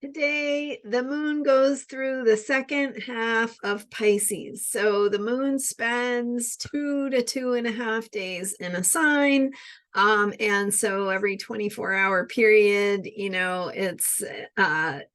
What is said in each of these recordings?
Today, the moon goes through the second half of Pisces. So the moon spends 2 to 2.5 days in a sign. And so every 24-hour period, it's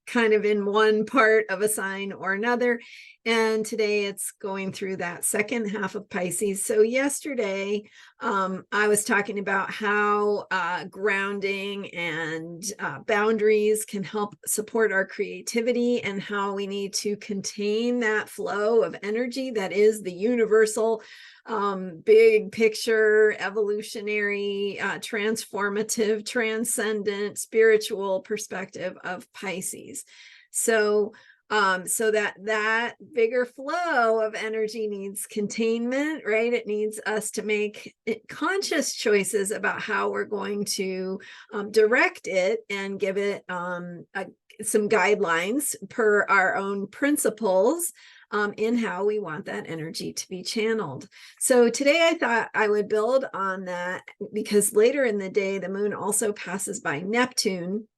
kind of in one part of a sign or another. And today it's going through that second half of Pisces. So yesterday, I was talking about how grounding and boundaries can help support our creativity, and how we need to contain that flow of energy that is the universal big picture, evolutionary, transformative, transcendent, spiritual perspective of Pisces. So that bigger flow of energy needs containment, right? It needs us to make conscious choices about how we're going to direct it and give it some guidelines per our own principles in how we want that energy to be channeled. So today I thought I would build on that, because later in the day, the moon also passes by Neptune.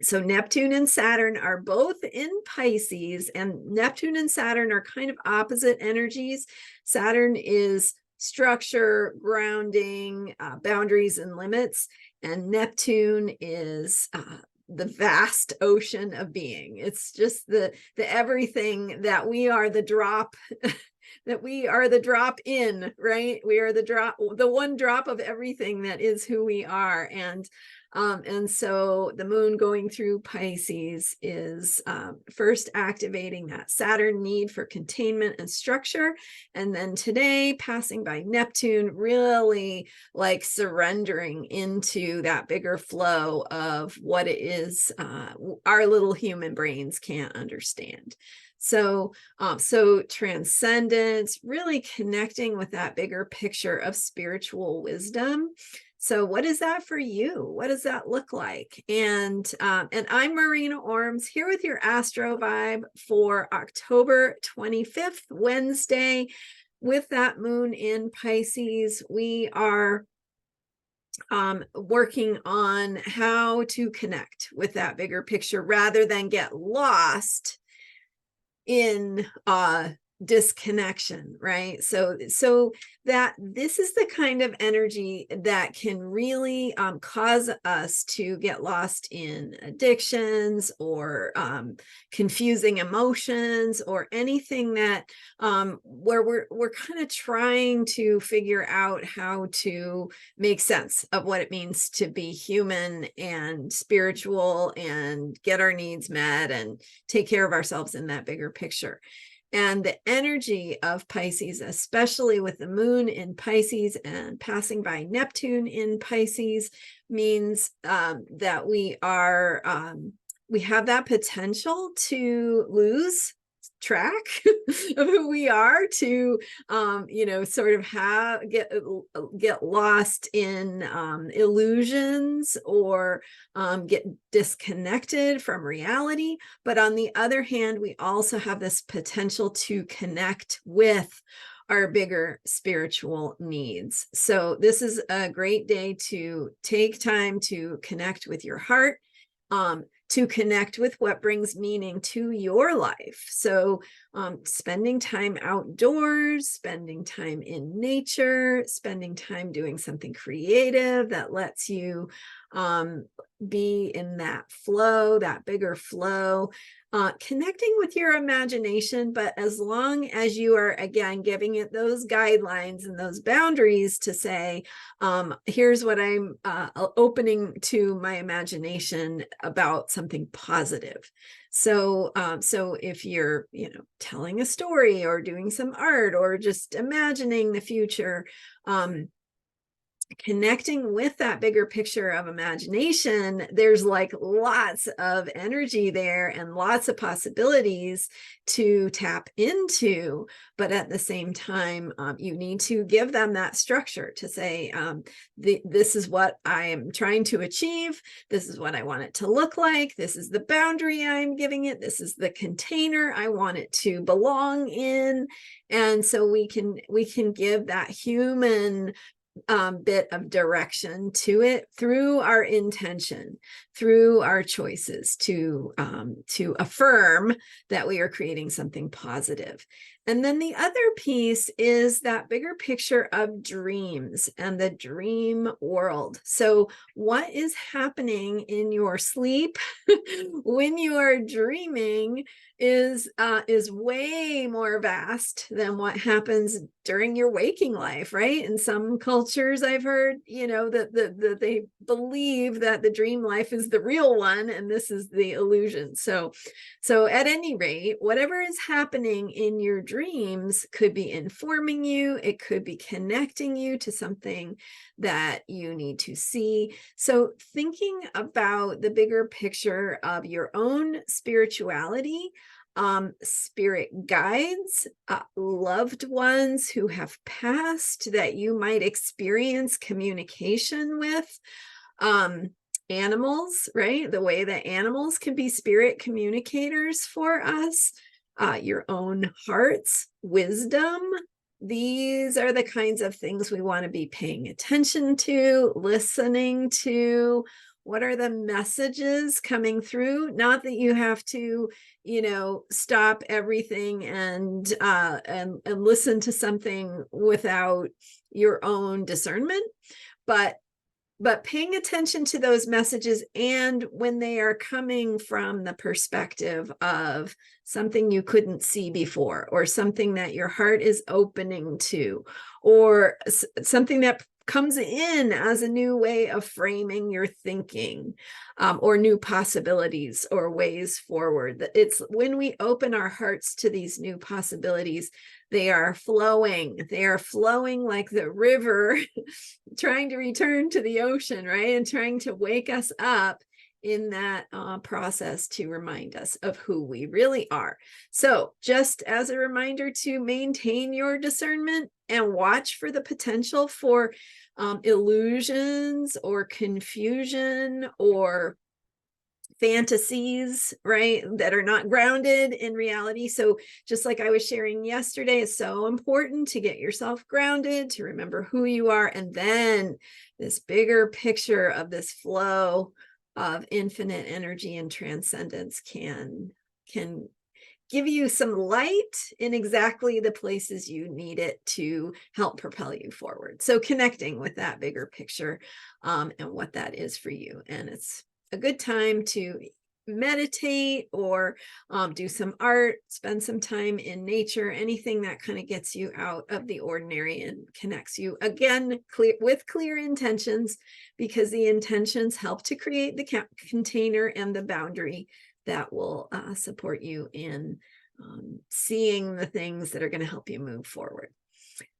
So Neptune and Saturn are both in Pisces, and Neptune and Saturn are kind of opposite energies. Saturn is structure, grounding, boundaries and limits, and Neptune is the vast ocean of being. It's just the everything that we are the drop that we are the drop in, right? We are the one drop of everything that is who we are. And so the moon going through Pisces is first activating that Saturn need for containment and structure. And then today, passing by Neptune, really like surrendering into that bigger flow of what it is our little human brains can't understand. So transcendence, really connecting with that bigger picture of spiritual wisdom. So what is that for you? What does that look like? And I'm Marina Ormes, here with your Astro vibe for October 25th, Wednesday. With that moon in Pisces, we are working on how to connect with that bigger picture rather than get lost in disconnection, right? So that this is the kind of energy that can really cause us to get lost in addictions or confusing emotions, or anything that where we're kind of trying to figure out how to make sense of what it means to be human and spiritual and get our needs met and take care of ourselves in that bigger picture. And the energy of Pisces, especially with the moon in Pisces and passing by Neptune in Pisces, means that we have that potential to lose track of who we are, to sort of get lost in illusions, or get disconnected from reality. But on the other hand, we also have this potential to connect with our bigger spiritual needs. So this is a great day to take time to connect with your heart, to connect with what brings meaning to your life. So spending time outdoors, spending time in nature, spending time doing something creative that lets you be in that flow, that bigger flow, connecting with your imagination. But as long as you are, again, giving it those guidelines and those boundaries to say, here's what I'm opening to my imagination about something positive. So if you're, telling a story or doing some art or just imagining the future, connecting with that bigger picture of imagination, there's like lots of energy there and lots of possibilities to tap into. But at the same time, you need to give them that structure to say, this is what I am trying to achieve. This is what I want it to look like. This is the boundary I'm giving it. This is the container I want it to belong in. And so we can give that human bit of direction to it through our intention, through our choices to affirm that we are creating something positive. And then the other piece is that bigger picture of dreams and the dream world. So what is happening in your sleep when you are dreaming is way more vast than what happens during your waking life, right? In some cultures, I've heard, that they believe that the dream life is the real one and this is the illusion. So at any rate, whatever is happening in your dreams could be informing you. It could be connecting you to something that you need to see. So thinking about the bigger picture of your own spirituality, spirit guides, loved ones who have passed that you might experience communication with, animals, right? The way that animals can be spirit communicators for us, your own heart's wisdom. These are the kinds of things we want to be paying attention to, listening to. What are the messages coming through? Not that you have to, stop everything and listen to something without your own discernment, but paying attention to those messages, and when they are coming from the perspective of something you couldn't see before, or something that your heart is opening to, or something that comes in as a new way of framing your thinking, or new possibilities or ways forward. It's when we open our hearts to these new possibilities, they are flowing like the river trying to return to the ocean, right? And trying to wake us up in that process to remind us of who we really are. So just as a reminder to maintain your discernment and watch for the potential for illusions or confusion or fantasies, right, that are not grounded in reality. So just like I was sharing yesterday, it's so important to get yourself grounded, to remember who you are, and then this bigger picture of this flow of infinite energy and transcendence can give you some light in exactly the places you need it to help propel you forward. So connecting with that bigger picture, and what that is for you. And it's a good time to meditate or do some art, spend some time in nature, anything that kind of gets you out of the ordinary and connects you again with clear intentions, because the intentions help to create the container and the boundary that will support you in seeing the things that are going to help you move forward.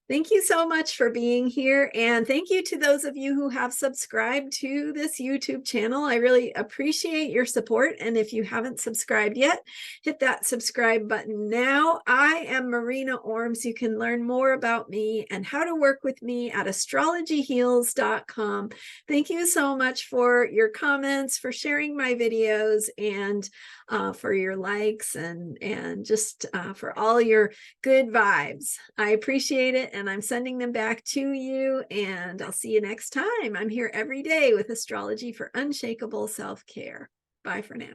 Thank you so much for being here. And thank you to those of you who have subscribed to this YouTube channel. I really appreciate your support. And if you haven't subscribed yet, hit that subscribe button now. I am Marina Ormes. You can learn more about me and how to work with me at astrologyheals.com. Thank you so much for your comments, for sharing my videos, and for your likes, and just for all your good vibes. I appreciate it, and I'm sending them back to you, and I'll see you next time. I'm here every day with astrology for unshakable self-care. Bye for now.